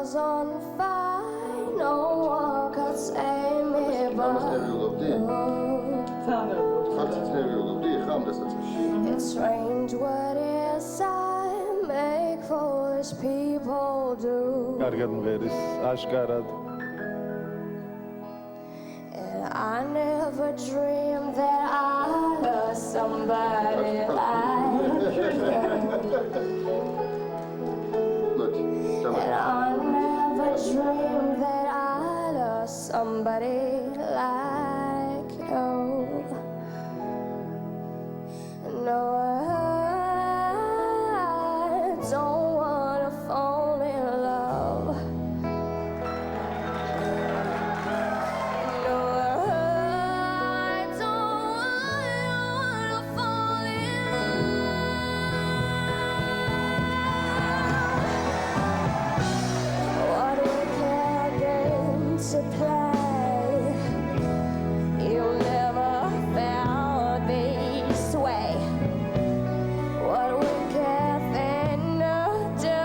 was on fire, no one could save me but it's strange what is I make foolish people do. And I never dreamed that I lost somebody like you. And I never dreamed that I lost somebody like you. No, I don't wanna fall in love. No, I don't wanna fall in love. What wicked game to play? You'll never found this way. What wicked thing to do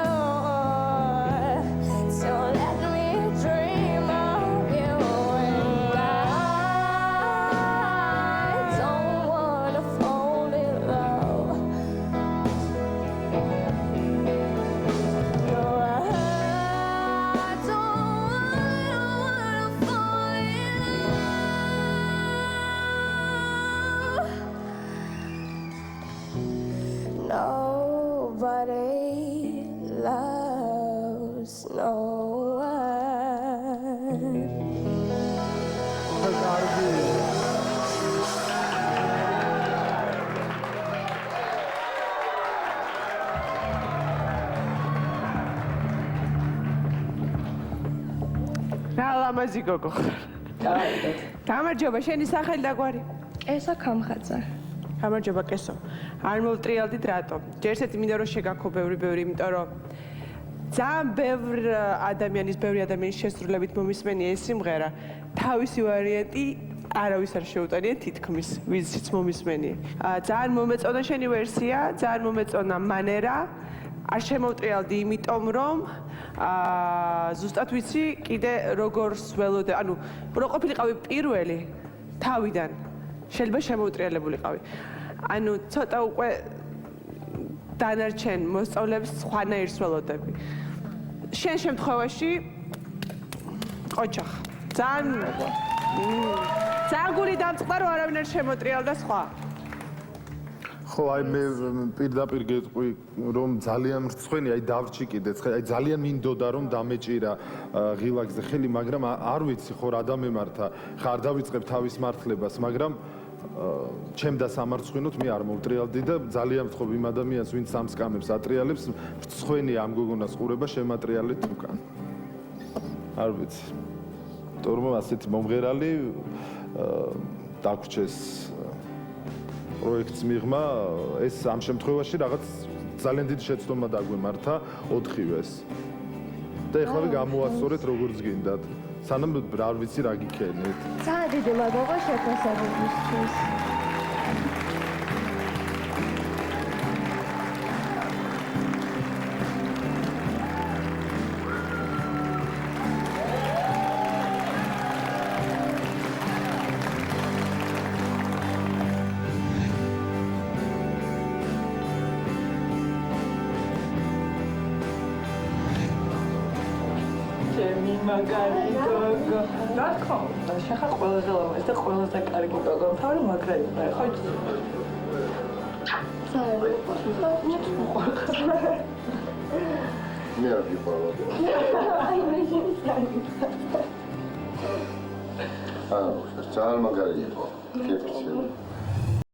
to let me dream of you. And I don't wanna fall in love. No, I don't wanna fall in love. Nobody loves no one. ლამაზი გოგო. გამარჯობა, შენი სახელი და გვარი? ესა კამხაძე. გამარჯობა, კესო. არ მოვტრიალდით რატო? ჯერ ესეთი მინდა რომ შეგაქო ბევრი, იმიტომ რომ ძალიან ბევრი ადამიანის შესრულებით მომისმენია ეს სიმღერა. თავისი ვარიანტი არავის არ შეუტანია თითქმის, ვიზიც მომისმენია. ძალიან მომეწონა შენი ვერსია, ძალიან მომეწონა მანერა. არ შემოვტრიალდი, იმიტომ რომ ზუსტად ვიცი კიდე როგორ სველოდე, ანუ რო ყოფილიყავი პირველი თავიდან, შეიძლება შემოვტრიალებულიყავი. ანუ ცოტა უკვე დანარჩენ მოსწავლებს სხვანაირ სველოდები. შენ შემთხვევაში ყოჩახ. ძალიან გული დამწყდა რომ არავინ არ შემოტრიალდა სხვა. ხო, აი მე პირდაპირ გეტყვი რომ ძალიან მრცხვენი, აი დავრჩი კიდეც, აი ძალიან მინდოდა რომ დამეჭირა ღილაკზე ხელი, მაგრამ არ ვიცი ხო რა დამემართა, ხარ დავიწყებ თავის მართლებას, მაგრამ ჩემ და სამარცხვინოთ მე არ მოვტრიალდი და ძალიან ვთხოვ იმ ადამიანს, ვინც ამ სკამებს ატრიალებს, მრცხვენი ამ გოგონას ყურება შემატრიალეთ უკან. არ ვიცი. თორმე ასეთი მომღერალი დაგვრჩეს პროექტს მიღმა, ეს ამ შემთხვევაში რაღაც ძალიან დიდი შეცდომა დაგვემართა 4-ვეს. და ეხლა გამოასწორეთ როგორც გინდათ. სანამ არ ვიცი რა გიქენით. ძალიან დიდი მადლობა შეფასებებისთვის. მაგარი გოგო. რა თქმა უნდა, შეხარ ყველაზე ლამაზი და ყველაზე კარგი გოგო. თავი მაგრა იყო, ხო? მე არ ვიყავ. აი მე შეიძლება. ძალიან მაგარი იყო. კეფი.